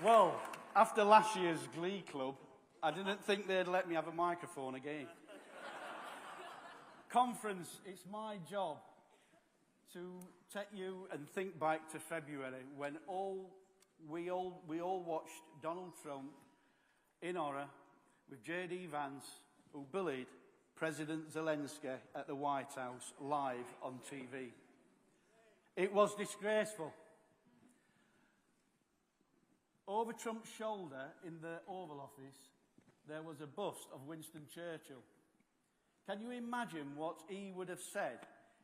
Well, after last year's Glee Club, I didn't think they'd let me have a microphone again. Conference, it's my job to take you and think back to February when we all watched Donald Trump in horror with J.D. Vance, who bullied President Zelensky at the White House live on TV. It was disgraceful. Over Trump's shoulder in the Oval Office, there was a bust of Winston Churchill. Can you imagine what he would have said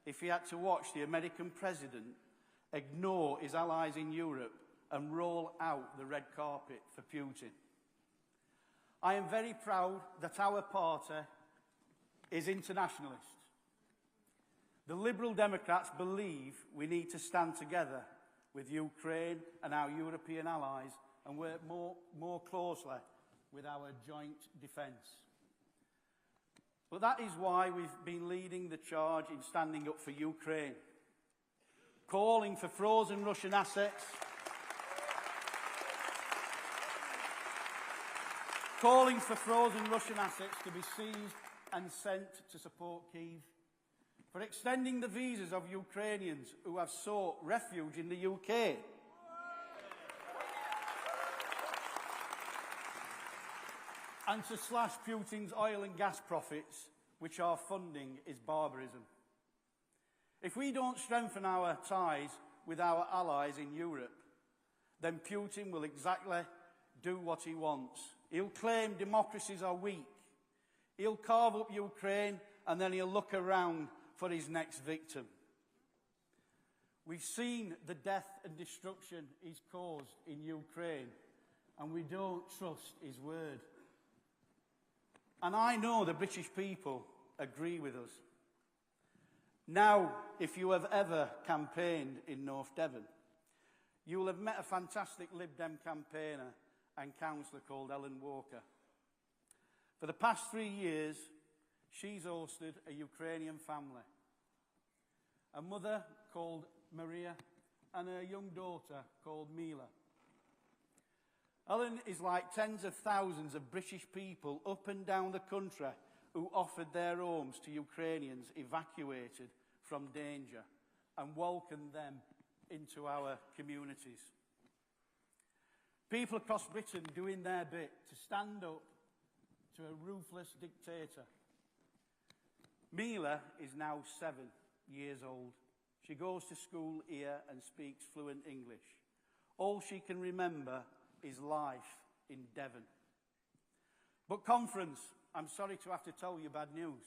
if he had to watch the American president ignore his allies in Europe and roll out the red carpet for Putin? I am very proud that our party is internationalist. The Liberal Democrats believe we need to stand together with Ukraine and our European allies and work more closely with our joint defence. But that is why we've been leading the charge in standing up for Ukraine, calling for frozen Russian assets, to be seized and sent to support Kyiv, for extending the visas of Ukrainians who have sought refuge in the UK, and to slash Putin's oil and gas profits, which our funding is barbarism. If we don't strengthen our ties with our allies in Europe, then Putin will exactly do what he wants. He'll claim democracies are weak. He'll carve up Ukraine and then he'll look around for his next victim. We've seen the death and destruction he's caused in Ukraine, and we don't trust his word. And I know the British people agree with us. Now, if you have ever campaigned in North Devon, you will have met a fantastic Lib Dem campaigner and councillor called Ellen Walker. For the past 3 years, she's hosted a Ukrainian family, a mother called Maria and her young daughter called Mila. Ellen is like tens of thousands of British people up and down the country who offered their homes to Ukrainians evacuated from danger and welcomed them into our communities. People across Britain doing their bit to stand up to a ruthless dictator. Mila is now 7 years old. She goes to school here and speaks fluent English. All she can remember is life in Devon. But conference, I'm sorry to have to tell you bad news.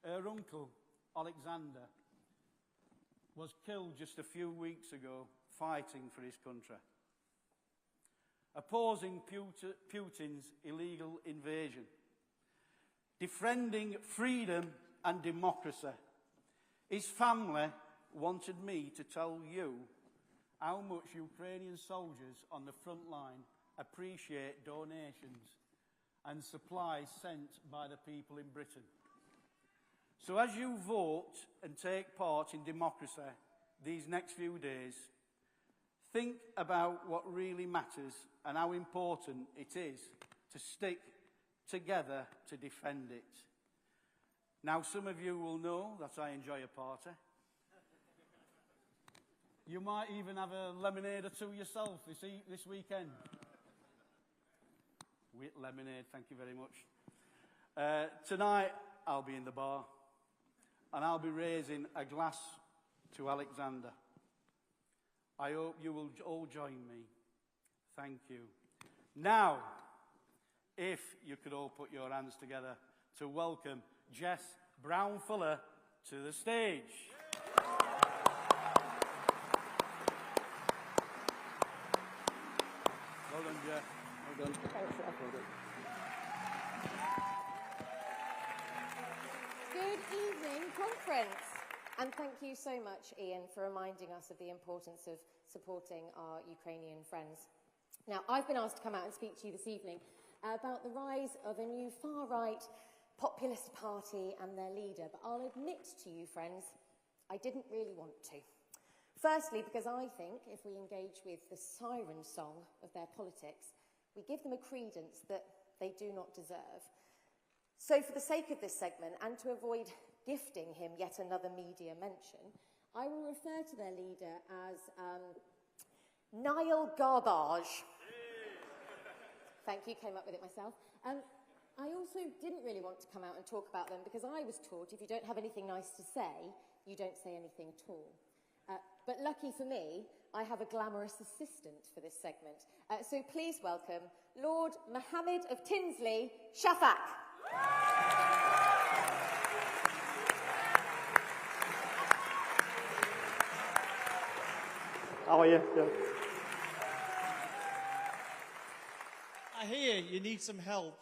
Her uncle, Alexander, was killed just a few weeks ago fighting for his country, opposing Putin's illegal invasion, defending freedom and democracy. His family wanted me to tell you how much Ukrainian soldiers on the front line appreciate donations and supplies sent by the people in Britain. So as you vote and take part in democracy these next few days, think about what really matters and how important it is to stick together to defend it. Now, some of you will know that I enjoy a party. You might even have a lemonade or two yourself this weekend. With lemonade, thank you very much. Tonight, I'll be in the bar, and I'll be raising a glass to Alexander. I hope you will all join me. Thank you. Now, if you could all put your hands together to welcome Jess Brown-Fuller to the stage. Well done, Jeff. Well done. Thanks, Jeff. Well done. Good evening, conference. And thank you so much, Ian, for reminding us of the importance of supporting our Ukrainian friends. Now, I've been asked to come out and speak to you this evening about the rise of a new far-right populist party and their leader. But I'll admit to you, friends, I didn't really want to. Firstly, because I think if we engage with the siren song of their politics, we give them a credence that they do not deserve. So for the sake of this segment, and to avoid gifting him yet another media mention, I will refer to their leader as Niall Garbage. Thank you, came up with it myself. I also didn't really want to come out and talk about them because I was taught if you don't have anything nice to say, you don't say anything at all. But lucky for me, I have a glamorous assistant for this segment. So please welcome Lord Mohammed of Tinsley, Shafak. How are you? Yeah. I hear you need some help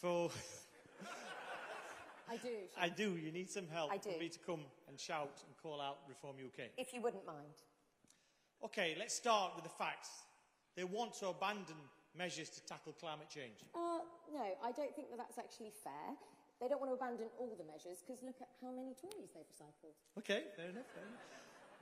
for... I do. I do. You need some help I do. for me to come and shout and call out Reform UK. If you wouldn't mind. OK, let's start with the facts. They want to abandon measures to tackle climate change. No, I don't think that that's actually fair. They don't want to abandon all the measures because look at how many Tories they've recycled. OK, fair enough.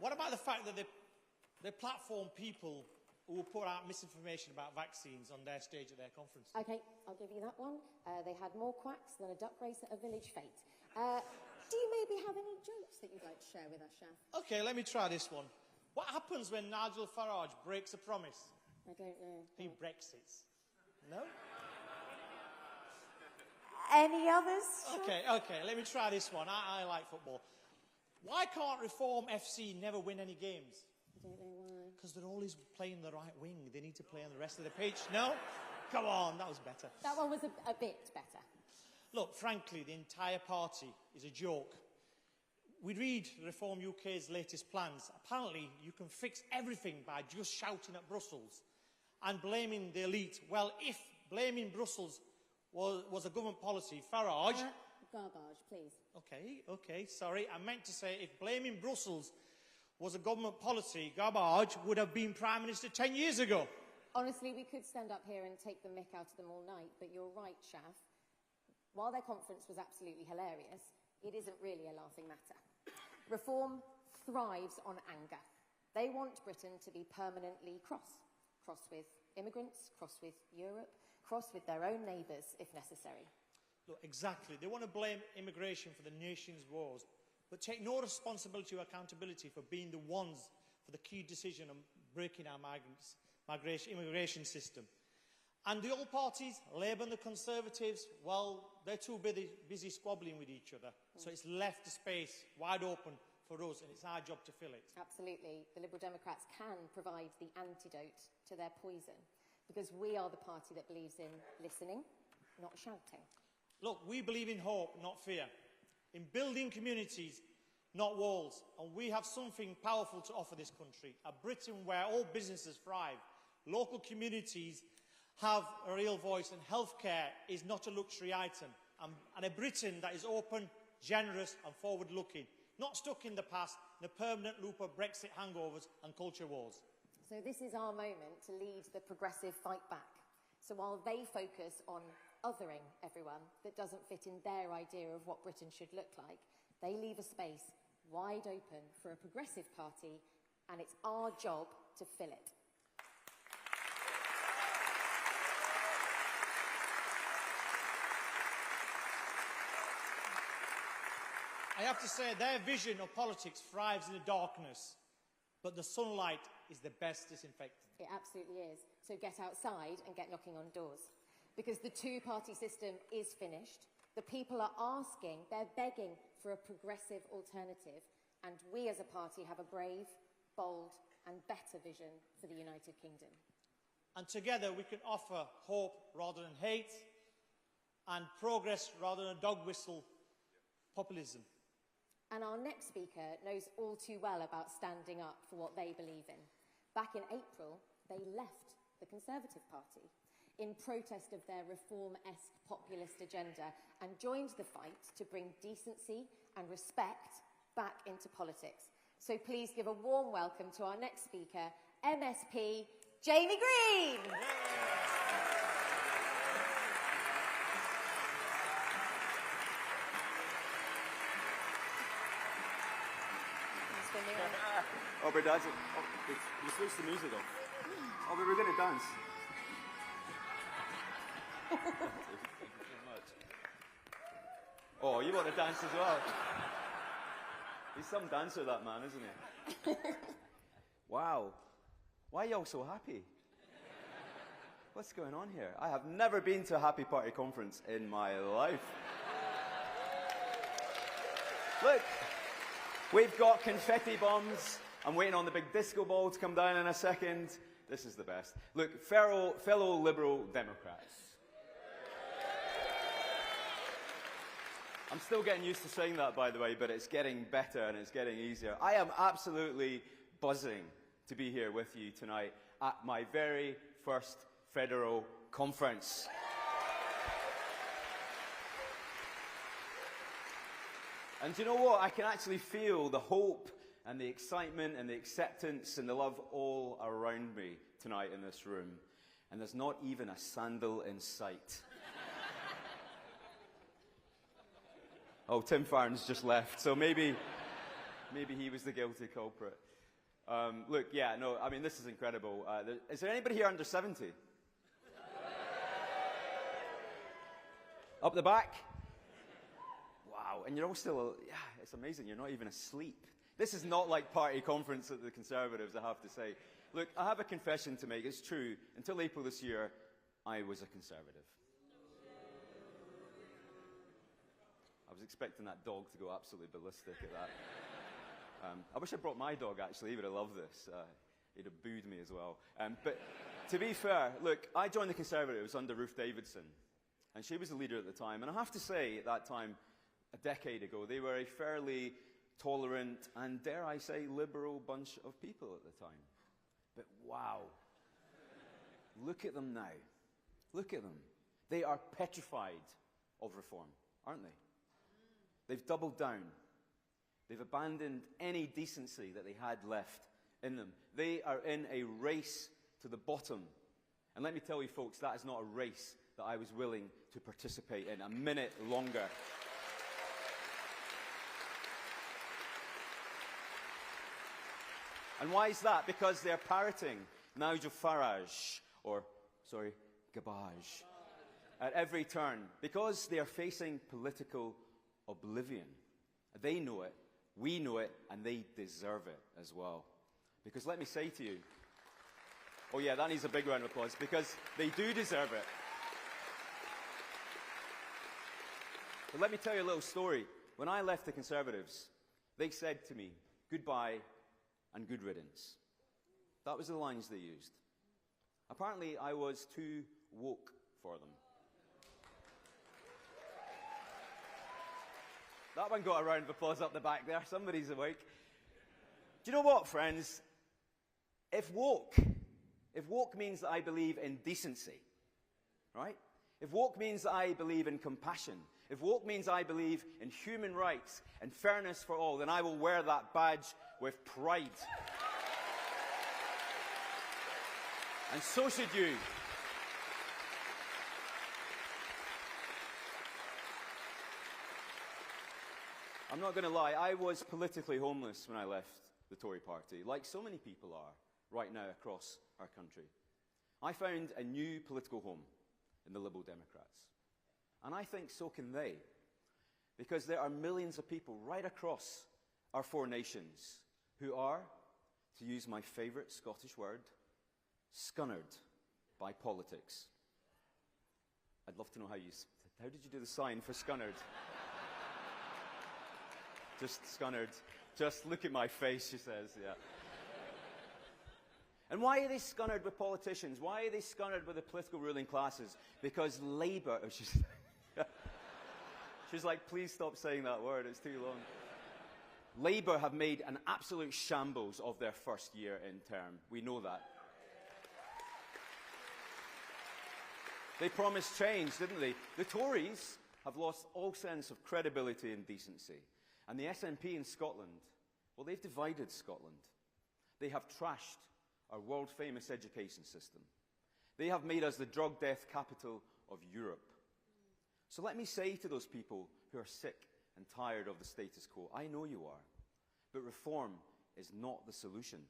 What about the fact that they platform people who will put out misinformation about vaccines on their stage at their conference? OK, I'll give you that one. They had more quacks than a duck race at a village fete. Do you maybe have any jokes that you'd like to share with us, Shaf? OK, let me try this one. What happens when Nigel Farage breaks a promise? I don't know. He Brexits. No? Any others? OK, let me try this one. I like football. Why can't Reform FC never win any games? I don't know why. Because they're always playing the right wing. They need to play on the rest of the pitch. No? Come on, that was better. That one was a bit better. Look, frankly, the entire party is a joke. We read Reform UK's latest plans. Apparently, you can fix everything by just shouting at Brussels and blaming the elite. Well, if blaming Brussels was a government policy, Farage... Garbage, please. OK, sorry. I meant to say if blaming Brussels was a government policy, Garbage would have been Prime Minister 10 years ago. Honestly, we could stand up here and take the mick out of them all night, but you're right, Shaf. While their conference was absolutely hilarious, it isn't really a laughing matter. Reform thrives on anger. They want Britain to be permanently cross. Cross with immigrants, cross with Europe, cross with their own neighbours, if necessary. Look, exactly. They want to blame immigration for the nation's woes, but take no responsibility or accountability for being the ones for the key decision on breaking our immigration system. And the old parties, Labour and the Conservatives, well, they're too busy squabbling with each other. So it's left the space wide open for us, and it's our job to fill it. Absolutely. The Liberal Democrats can provide the antidote to their poison, because we are the party that believes in listening, not shouting. Look, we believe in hope, not fear. In building communities, not walls. And we have something powerful to offer this country. A Britain where all businesses thrive. Local communities have a real voice, and healthcare is not a luxury item. And a Britain that is open, generous and forward-looking. Not stuck in the past in a permanent loop of Brexit hangovers and culture wars. So this is our moment to lead the progressive fight back. So while they focus on othering everyone that doesn't fit in their idea of what Britain should look like, they leave a space wide open for a progressive party, and it's our job to fill it. I have to say, their vision of politics thrives in the darkness, but the sunlight is the best disinfectant. It absolutely is. So get outside and get knocking on doors. Because the two-party system is finished. The people are asking, they're begging for a progressive alternative. And we as a party have a brave, bold and better vision for the United Kingdom. And together we can offer hope rather than hate, and progress rather than dog whistle populism. And our next speaker knows all too well about standing up for what they believe in. Back in April, they left the Conservative Party in protest of their reform-esque populist agenda and joined the fight to bring decency and respect back into politics. So please give a warm welcome to our next speaker, MSP Jamie Green. Oh, we're dancing. Oh, we switched the music off. Oh, we were going to dance. Thank you very much. Oh, you want to dance as well? He's some dancer, that man, isn't he? Wow. Why are you all so happy? What's going on here? I have never been to a happy party conference in my life. Look, we've got confetti bombs. I'm waiting on the big disco ball to come down in a second. This is the best. Look, fellow Liberal Democrats. I'm still getting used to saying that, by the way, but it's getting better and it's getting easier. I am absolutely buzzing to be here with you tonight at my very first federal conference. And do you know what? I can actually feel the hope and the excitement and the acceptance and the love all around me tonight in this room. And there's not even a sandal in sight. Oh, Tim Farron's just left, so maybe he was the guilty culprit. Look, yeah, no, I mean, this is incredible. Is there anybody here under 70? Up the back? Wow, and you're all still, yeah, it's amazing, you're not even asleep. This is not like party conference at the Conservatives, I have to say. Look, I have a confession to make. It's true. Until April this year, I was a Conservative. I was expecting that dog to go absolutely ballistic at that. I wish I brought my dog, actually. He would have loved this. He'd have booed me as well. But to be fair, look, I joined the Conservatives under Ruth Davidson, and she was the leader at the time. And I have to say, at that time, a decade ago, they were a fairly tolerant and, dare I say, liberal bunch of people at the time. But wow, look at them now. Look at them. They are petrified of reform, aren't they? They've doubled down. They've abandoned any decency that they had left in them. They are in a race to the bottom. And let me tell you, folks, that is not a race that I was willing to participate in a minute longer. And why is that? Because they're parroting Nigel Farage, or, sorry, Gabage, at every turn. Because they are facing political oblivion. They know it, we know it, and they deserve it as well. Because let me say to you, oh yeah, that needs a big round of applause, because they do deserve it. But let me tell you a little story. When I left the Conservatives, they said to me, goodbye and good riddance. That was the lines they used. Apparently, I was too woke for them. That one got a round of applause up the back there. Somebody's awake. Do you know what, friends? If woke means that I believe in decency, right? If woke means that I believe in compassion, if woke means I believe in human rights and fairness for all, then I will wear that badge with pride. And so should you. I'm not going to lie, I was politically homeless when I left the Tory party, like so many people are right now across our country. I found a new political home in the Liberal Democrats. And I think so can they, because there are millions of people right across our four nations who are, to use my favourite Scottish word, scunnered by politics. I'd love to know how did you do the sign for scunnered? Just scunnered. Just look at my face, she says, yeah. And why are they scunnered with politicians? Why are they scunnered with the political ruling classes? Because Labour, she's like, please stop saying that word, it's too long. Labour have made an absolute shambles of their first year in term. We know that. They promised change, didn't they? The Tories have lost all sense of credibility and decency. And the SNP in Scotland, well, they've divided Scotland. They have trashed our world-famous education system. They have made us the drug death capital of Europe. So let me say to those people who are sick and tired of the status quo, I know you are, but reform is not the solution.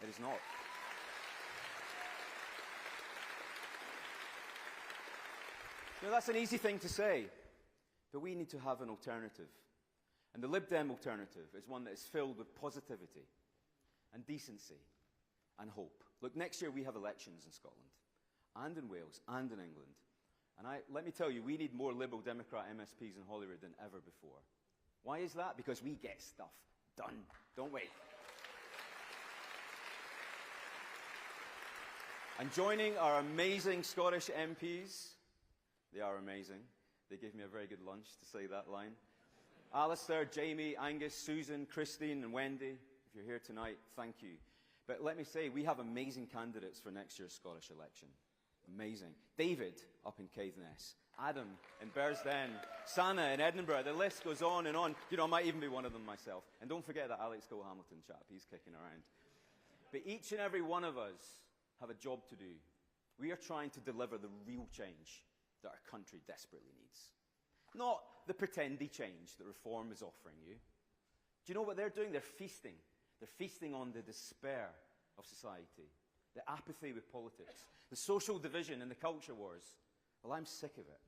It is not. Now, that's an easy thing to say, but we need to have an alternative. And the Lib Dem alternative is one that is filled with positivity and decency and hope. Look, next year we have elections in Scotland, and in Wales, and in England. And let me tell you, we need more Liberal Democrat MSPs in Holyrood than ever before. Why is that? Because we get stuff done, don't we? And joining our amazing Scottish MPs, they are amazing. They gave me a very good lunch to say that line. Alistair, Jamie, Angus, Susan, Christine, and Wendy, if you're here tonight, thank you. But let me say, we have amazing candidates for next year's Scottish election. Amazing. David up in Caithness, Adam in Bearsden, Sana in Edinburgh. The list goes on and on. You know, I might even be one of them myself. And don't forget that Alex Cole-Hamilton chap. He's kicking around. But each and every one of us have a job to do. We are trying to deliver the real change that our country desperately needs. Not the pretendy change that Reform is offering you. Do you know what they're doing? They're feasting. They're feasting on the despair of society, the apathy with politics, the social division and the culture wars. Well, I'm sick of it.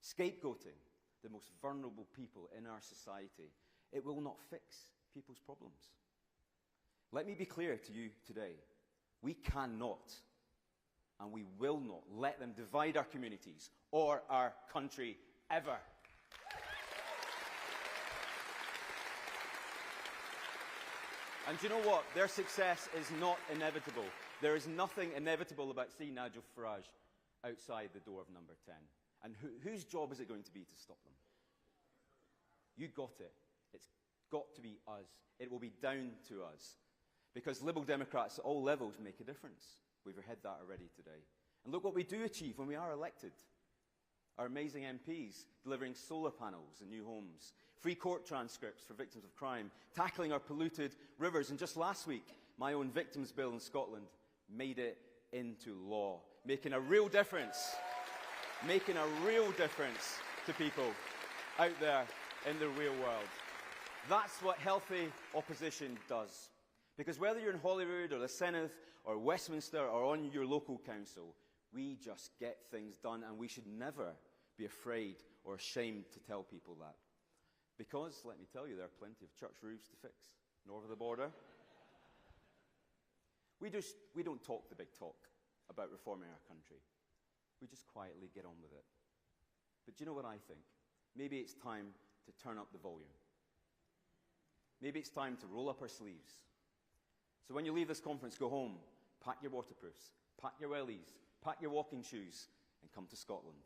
Scapegoating the most vulnerable people in our society. It will not fix people's problems. Let me be clear to you today. We cannot and we will not let them divide our communities or our country ever. And do you know what? Their success is not inevitable. There is nothing inevitable about seeing Nigel Farage outside the door of number 10. And whose job is it going to be to stop them? You got it. It's got to be us. It will be down to us. Because Liberal Democrats at all levels make a difference. We've heard that already today. And look what we do achieve when we are elected. Our amazing MPs delivering solar panels and new homes, free court transcripts for victims of crime, tackling our polluted rivers. And just last week, my own victims bill in Scotland made it into law, making a real difference, to people out there in the real world. That's what healthy opposition does. Because whether you're in Holyrood or the Senedd or Westminster or on your local council, we just get things done, and we should never be afraid or ashamed to tell people that. Because, let me tell you, there are plenty of church roofs to fix north of the border. We don't talk the big talk about reforming our country. We just quietly get on with it. But do you know what I think? Maybe it's time to turn up the volume. Maybe it's time to roll up our sleeves. So when you leave this conference, go home, pack your waterproofs, pack your wellies, pack your walking shoes, and come to Scotland.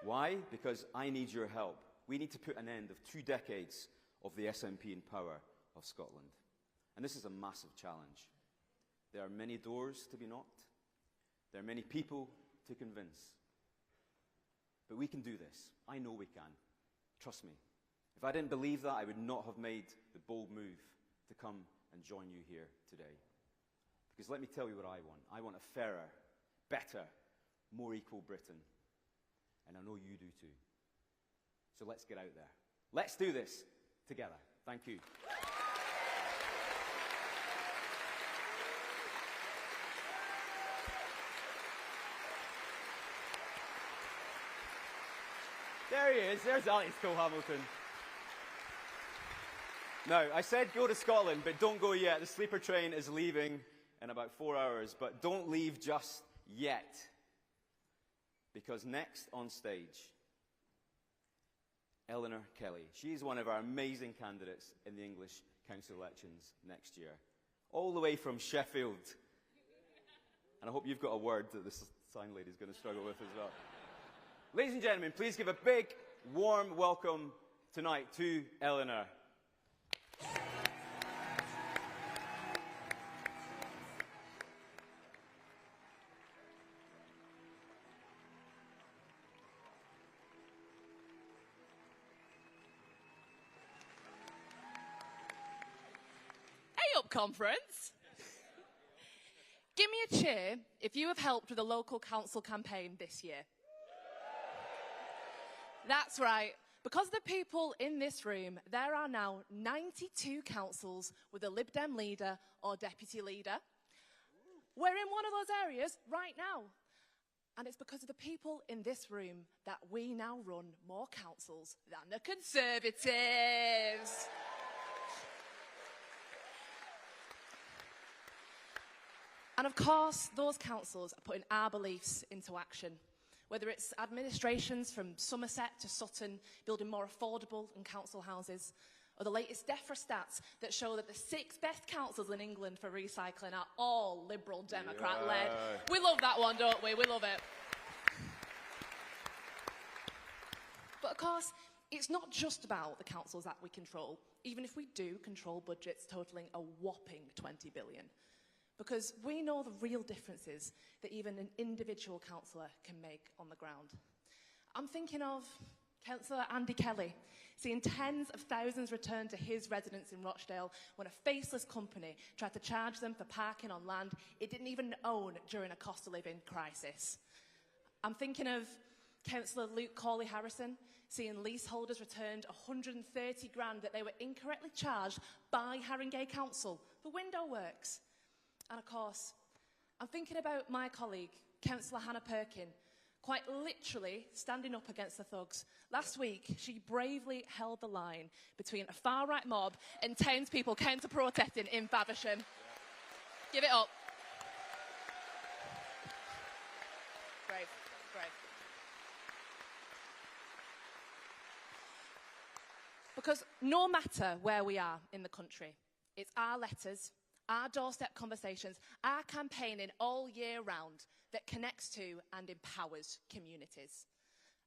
Why? Because I need your help. We need to put an end of 2 decades of the SNP in power of Scotland. And this is a massive challenge. There are many doors to be knocked. There are many people to convince. But we can do this. I know we can. Trust me. If I didn't believe that, I would not have made the bold move to come and join you here today. Because let me tell you what I want. I want a fairer, better, more equal Britain. And I know you do too. So let's get out there. Let's do this together. Thank you. There he is. There's Alex Cole-Hamilton. Now, I said go to Scotland, but don't go yet. The sleeper train is leaving in about 4 hours, but don't leave just yet. Because next on stage, Eleanor Kelly. She's one of our amazing candidates in the English Council elections next year. All the way from Sheffield. And I hope you've got a word that this sign lady is going to struggle with as well. Ladies and gentlemen, please give a big, warm welcome tonight to Eleanor. Up conference. Give me a cheer if you have helped with a local council campaign this year. That's right. Because of the people in this room, there are now 92 councils with a Lib Dem leader or deputy leader. We're in one of those areas right now. And it's because of the people in this room that we now run more councils than the Conservatives. And of course, those councils are putting our beliefs into action. Whether it's administrations from Somerset to Sutton building more affordable and council houses, or the latest DEFRA stats that show that the 6 best councils in England for recycling are all Liberal Democrat-led. We love that one, don't we? We love it. But of course, it's not just about the councils that we control, even if we do control budgets totalling a whopping 20 billion. Because we know the real differences that even an individual councillor can make on the ground. I'm thinking of Councillor Andy Kelly, seeing tens of thousands return to his residence in Rochdale when a faceless company tried to charge them for parking on land it didn't even own during a cost of living crisis. I'm thinking of Councillor Luke Cawley-Harrison, seeing leaseholders returned 130 grand that they were incorrectly charged by Haringey Council for window works. And of course, I'm thinking about my colleague, Councillor Hannah Perkin, quite literally standing up against the thugs. Last week, she bravely held the line between a far-right mob and townspeople counter-protesting in Faversham. Give it up. Brave, brave. Because no matter where we are in the country, it's our letters, our doorstep conversations, our campaigning all year round that connects to and empowers communities.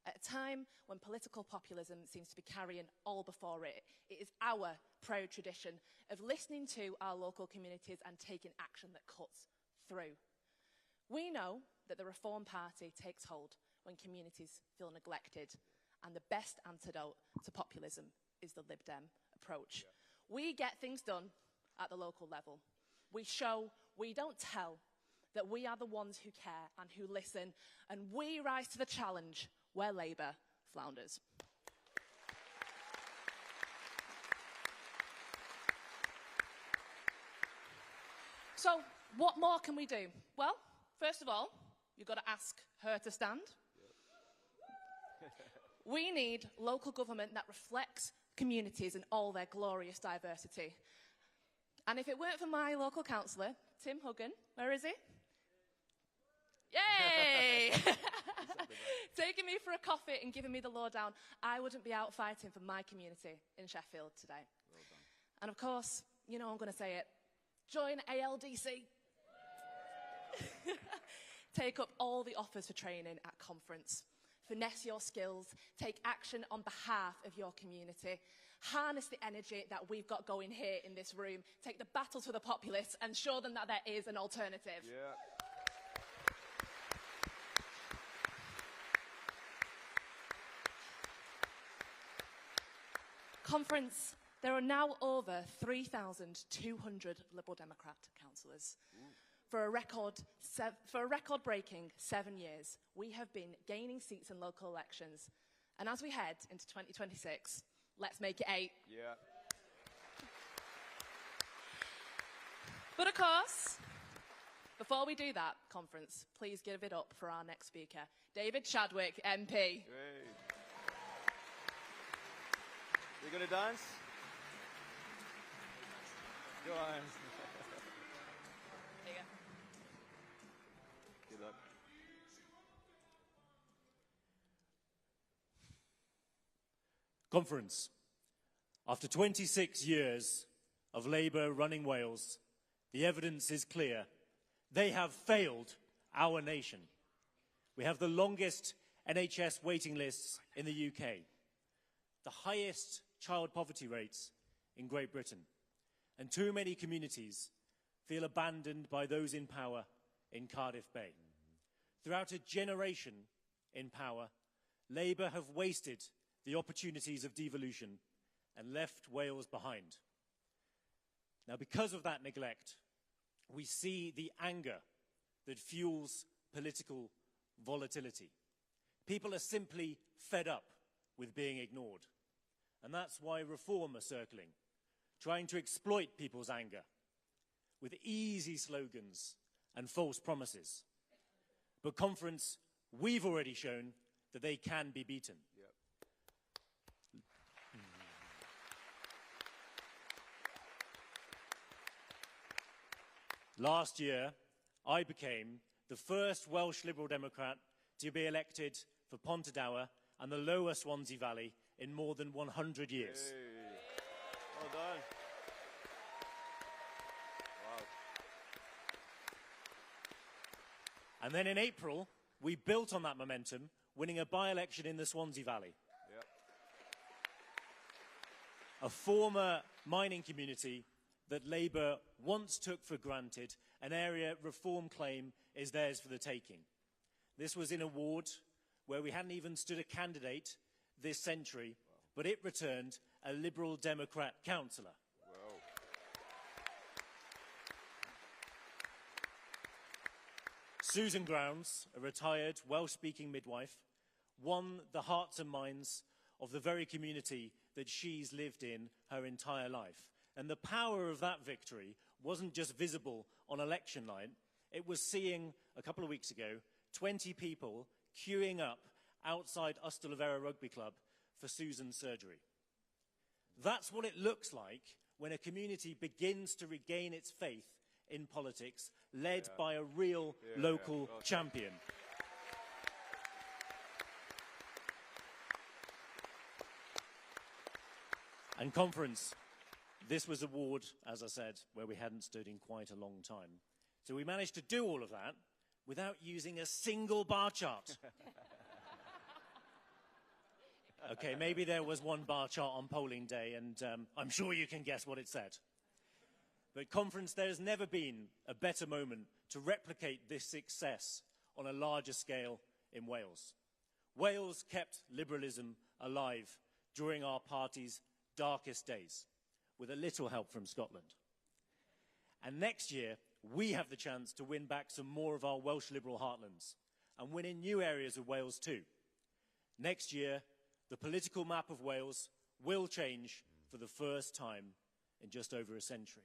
At a time when political populism seems to be carrying all before it, it is our proud tradition of listening to our local communities and taking action that cuts through. We know that the Reform Party takes hold when communities feel neglected, and the best antidote to populism is the Lib Dem approach. Yeah. We get things done at the local level. We show, we don't tell, that we are the ones who care and who listen, and we rise to the challenge where Labour flounders. So, what more can we do? Well, first of all, you've got to ask her to stand. We need local government that reflects communities in all their glorious diversity. And if it weren't for my local councillor, Tim Huggan, where is he? Yay! Taking me for a coffee and giving me the lowdown, I wouldn't be out fighting for my community in Sheffield today. Well done. And of course, you know I'm going to say it, join ALDC. Take up all the offers for training at conference. Finesse your skills, take action on behalf of your community, harness the energy that we've got going here in this room, take the battle to the populists and show them that there is an alternative. Yeah. Conference, there are now over 3,200 Liberal Democrat councillors. For a record-breaking 7 years, we have been gaining seats in local elections. And as we head into 2026, let's make it 8. Yeah. But of course, before we do that, conference, please give it up for our next speaker, David Chadwick, MP. Great. You going to dance? Go on. There you go. Good luck. Conference. After 26 years of Labour running Wales, the evidence is clear. They have failed our nation. We have the longest NHS waiting lists in the UK, the highest child poverty rates in Great Britain, and too many communities feel abandoned by those in power in Cardiff Bay. Throughout a generation in power, Labour have wasted the opportunities of devolution and left Wales behind. Now, because of that neglect, we see the anger that fuels political volatility. People are simply fed up with being ignored. And that's why reform are circling, trying to exploit people's anger with easy slogans and false promises. But conference, we've already shown that they can be beaten. Yep. Last year, I became the first Welsh Liberal Democrat to be elected for Pontardawe and the lower Swansea Valley in more than 100 years. Hey. Well done. Wow. And then in April, we built on that momentum, winning a by-election in the Swansea Valley. Yep. A former mining community that Labour once took for granted, an area Reform claim is theirs for the taking. This was in a ward where we hadn't even stood a candidate this century, but it returned a Liberal Democrat councillor. Wow. Susan Grounds, a retired Welsh-speaking midwife, won the hearts and minds of the very community that she's lived in her entire life. And the power of that victory wasn't just visible on election night. It was seeing, a couple of weeks ago, 20 people queuing up outside Ystalyfera Rugby Club for Susan's surgery. That's what it looks like when a community begins to regain its faith in politics, led by a real local champion. And conference, this was a ward, as I said, where we hadn't stood in quite a long time. So we managed to do all of that without using a single bar chart. Okay, maybe there was one bar chart on polling day, and I'm sure you can guess what it said. But conference, there has never been a better moment to replicate this success on a larger scale in Wales. Wales kept liberalism alive during our party's darkest days, with a little help from Scotland. And next year, we have the chance to win back some more of our Welsh Liberal heartlands and win in new areas of Wales too. Next year, the political map of Wales will change for the first time in just over a century.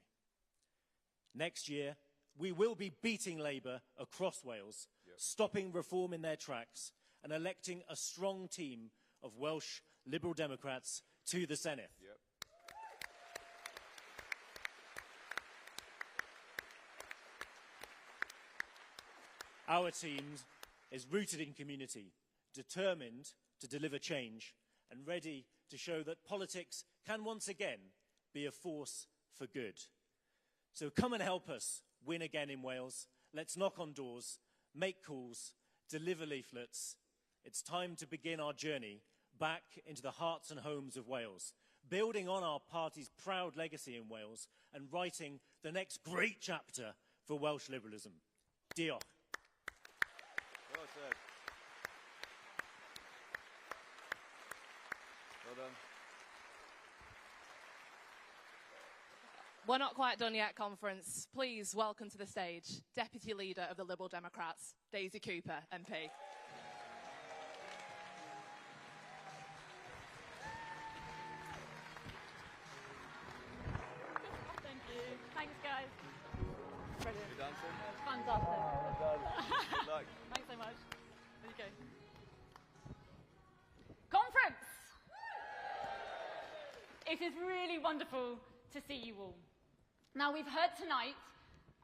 Next year, we will be beating Labour across Wales, stopping Reform in their tracks and electing a strong team of Welsh Liberal Democrats to the Senedd. Yep. Our team is rooted in community, determined to deliver change, and ready to show that politics can once again be a force for good. So come and help us win again in Wales. Let's knock on doors, make calls, deliver leaflets. It's time to begin our journey back into the hearts and homes of Wales, building on our party's proud legacy in Wales and writing the next great chapter for Welsh liberalism. Diolch. Well said. Well done. We're not quite done yet, conference. Please welcome to the stage Deputy Leader of the Liberal Democrats, Daisy Cooper, MP. Thank you. Thanks, guys. Brilliant. You dancing? Fantastic. Well done. Good luck. Thanks so much. There you go. Conference! It is really wonderful to see you all. Now, we've heard tonight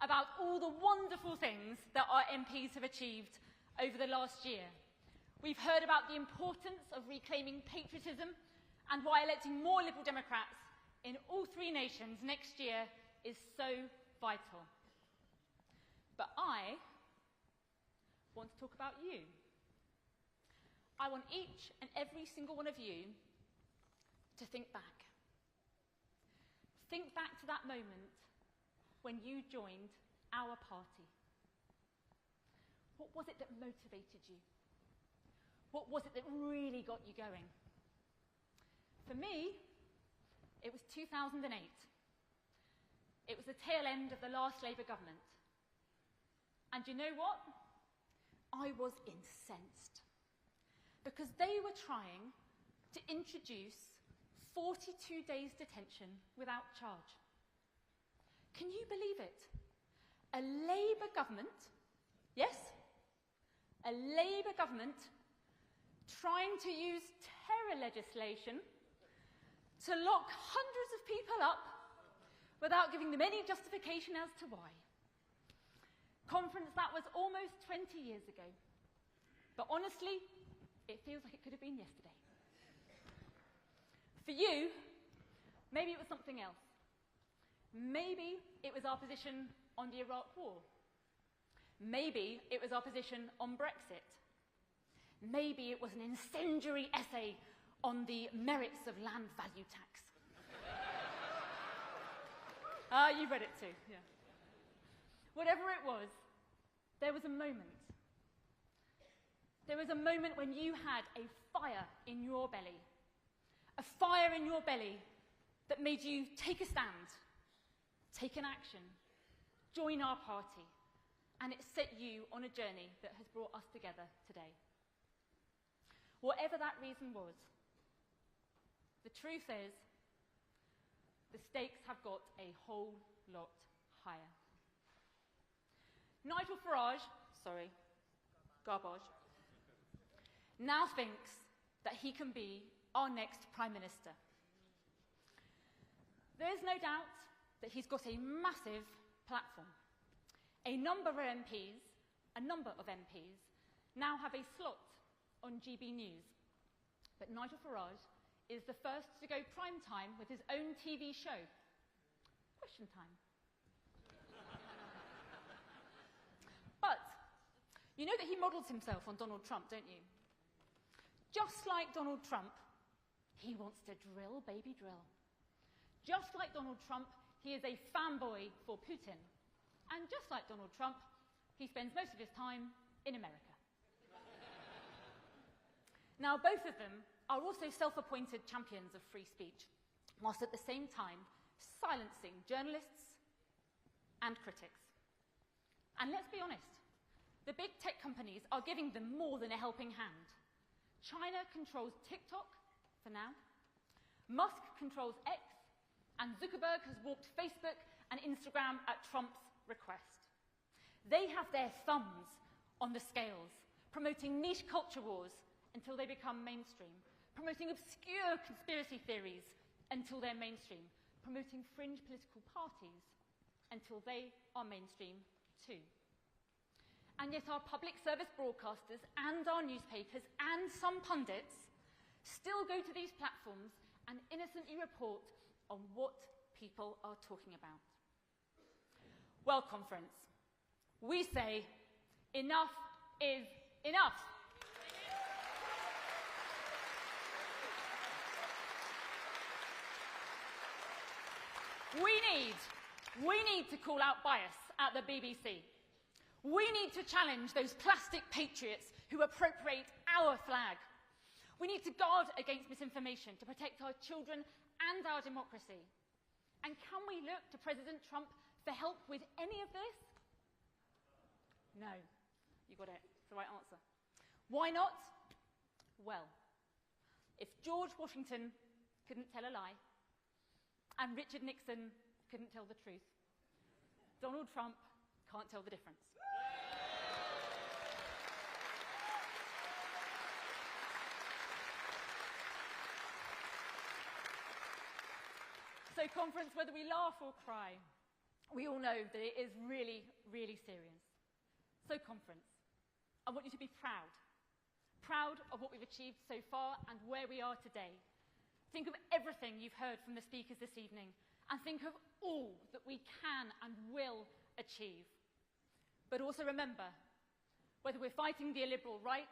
about all the wonderful things that our MPs have achieved over the last year. We've heard about the importance of reclaiming patriotism and why electing more Liberal Democrats in all three nations next year is so vital. But I want to talk about you. I want each and every single one of you to think back. Think back to that moment when you joined our party. What was it that motivated you? What was it that really got you going? For me, it was 2008. It was the tail end of the last Labour government. And you know what? I was incensed. Because they were trying to introduce 42 days detention without charge. Can you believe it? A Labour government, yes, a Labour government trying to use terror legislation to lock hundreds of people up without giving them any justification as to why. Conference, that was almost 20 years ago. But honestly, it feels like it could have been yesterday. For you, maybe it was something else. Maybe it was our position on the Iraq War. Maybe it was our position on Brexit. Maybe it was an incendiary essay on the merits of land value tax. You read it too, yeah. Whatever it was, there was a moment. There was a moment when you had a fire in your belly. A fire in your belly that made you take a stand, take an action, join our party, and it set you on a journey that has brought us together today. Whatever that reason was, the truth is, the stakes have got a whole lot higher. Nigel Farage, Garbage, now thinks that he can be our next Prime Minister. There is no doubt that he's got a massive platform. A number of MPs now have a slot on GB News. But Nigel Farage is the first to go prime time with his own TV show. Question time. But you know that he models himself on Donald Trump, don't you? Just like Donald Trump, he wants to drill, baby, drill. Just like Donald Trump, he is a fanboy for Putin. And just like Donald Trump, he spends most of his time in America. Now, both of them are also self-appointed champions of free speech, whilst at the same time silencing journalists and critics. And let's be honest, the big tech companies are giving them more than a helping hand. China controls TikTok, for now. Musk controls X, and Zuckerberg has walked Facebook and Instagram at Trump's request. They have their thumbs on the scales, promoting niche culture wars until they become mainstream, promoting obscure conspiracy theories until they're mainstream, promoting fringe political parties until they are mainstream too. And yet our public service broadcasters and our newspapers and some pundits still go to these platforms and innocently report on what people are talking about. Well, conference, we say enough is enough. We need to call out bias at the BBC. We need to challenge those plastic patriots who appropriate our flag. We need to guard against misinformation to protect our children and our democracy. And can we look to President Trump for help with any of this? No. You got it. It's the right answer. Why not? Well, if George Washington couldn't tell a lie, and Richard Nixon couldn't tell the truth, Donald Trump can't tell the difference. So, conference, whether we laugh or cry, we all know that it is really, really serious. So, conference, I want you to be proud. Proud of what we've achieved so far and where we are today. Think of everything you've heard from the speakers this evening, and think of all that we can and will achieve. But also remember, whether we're fighting the illiberal right,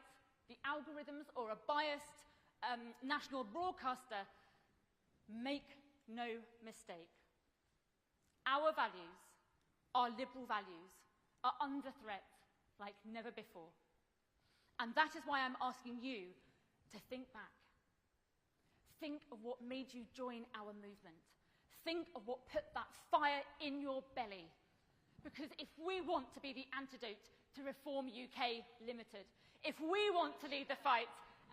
the algorithms, or a biased national broadcaster, make no mistake. Our values, our liberal values, are under threat like never before. And that is why I'm asking you to think back. Think of what made you join our movement. Think of what put that fire in your belly. Because if we want to be the antidote to Reform UK Limited, if we want to lead the fight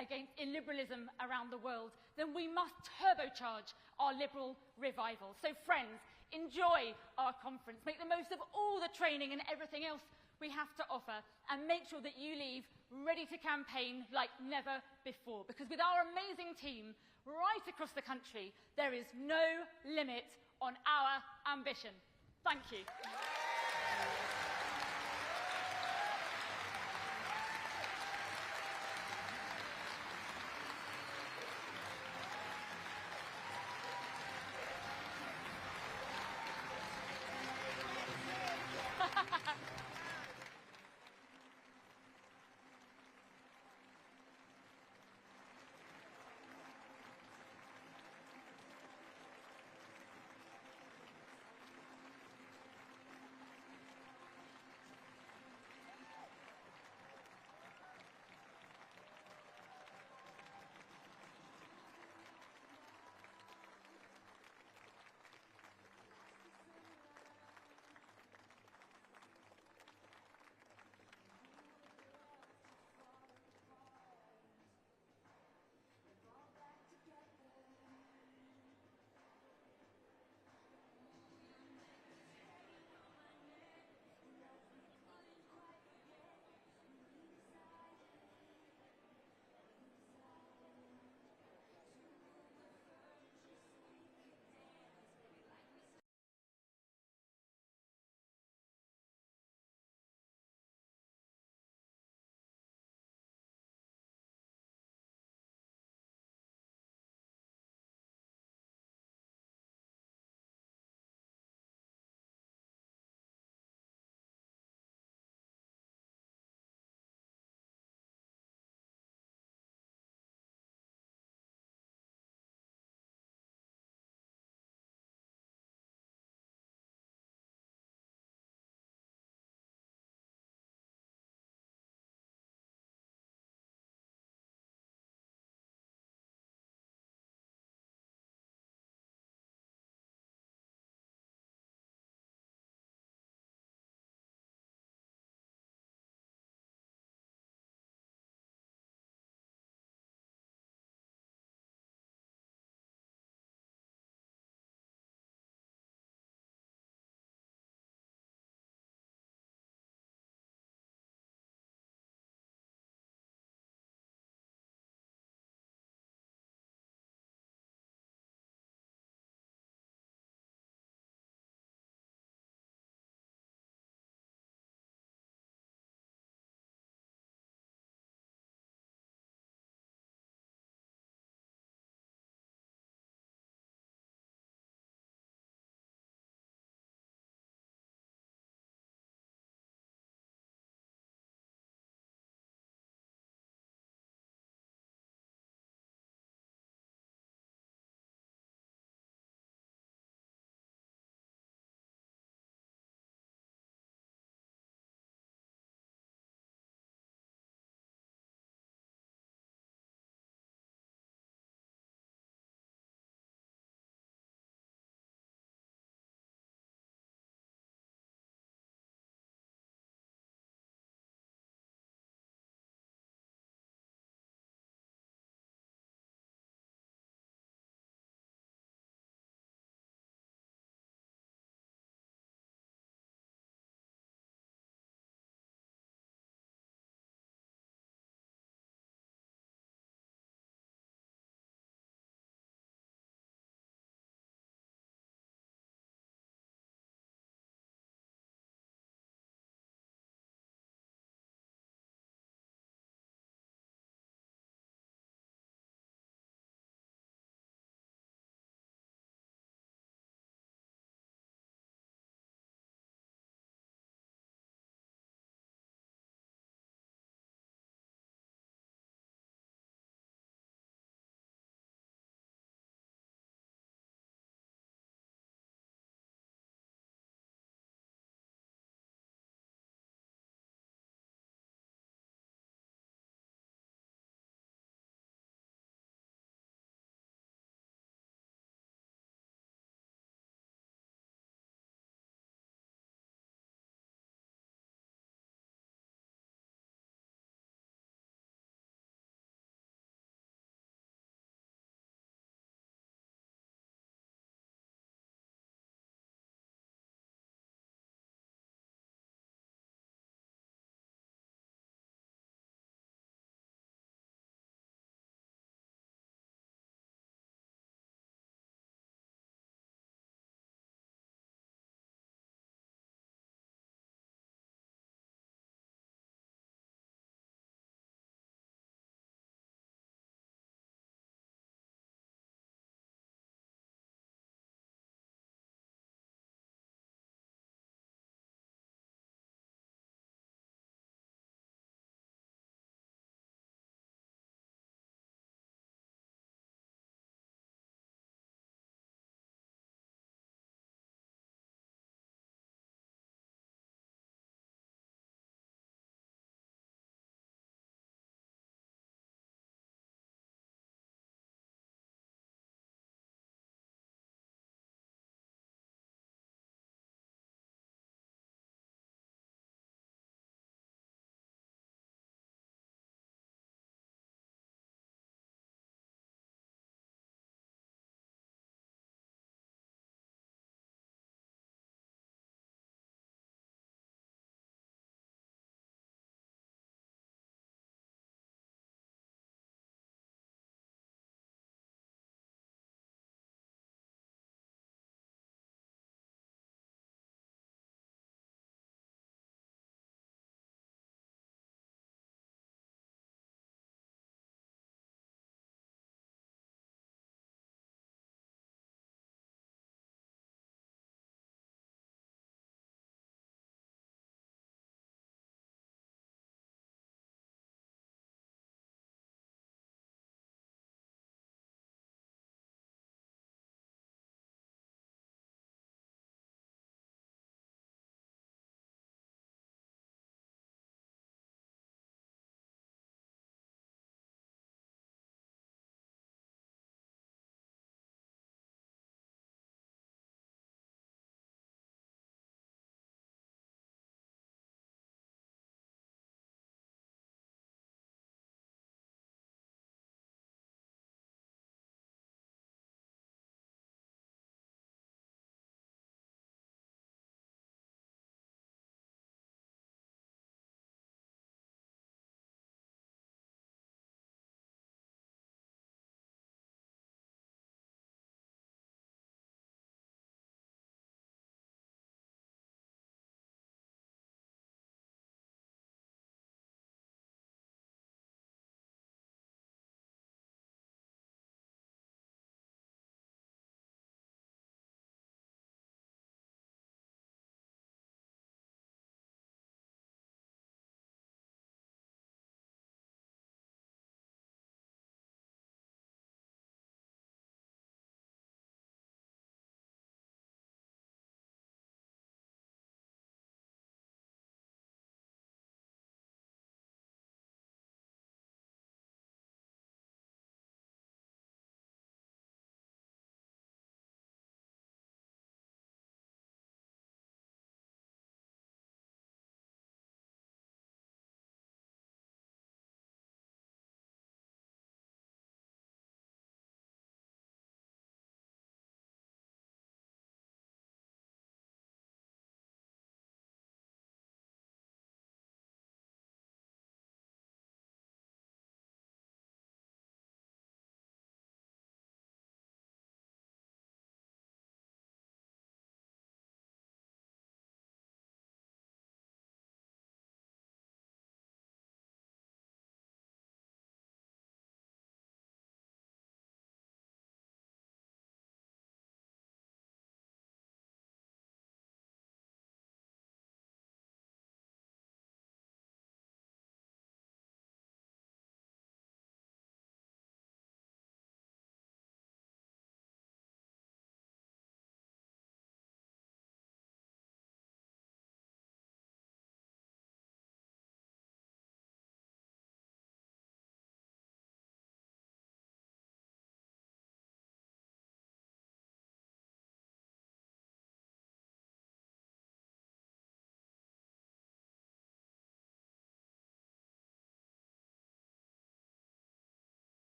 against illiberalism around the world, then we must turbocharge our liberal revival. So friends, enjoy our conference, make the most of all the training and everything else we have to offer, and make sure that you leave ready to campaign like never before. Because with our amazing team right across the country, there is no limit on our ambition. Thank you.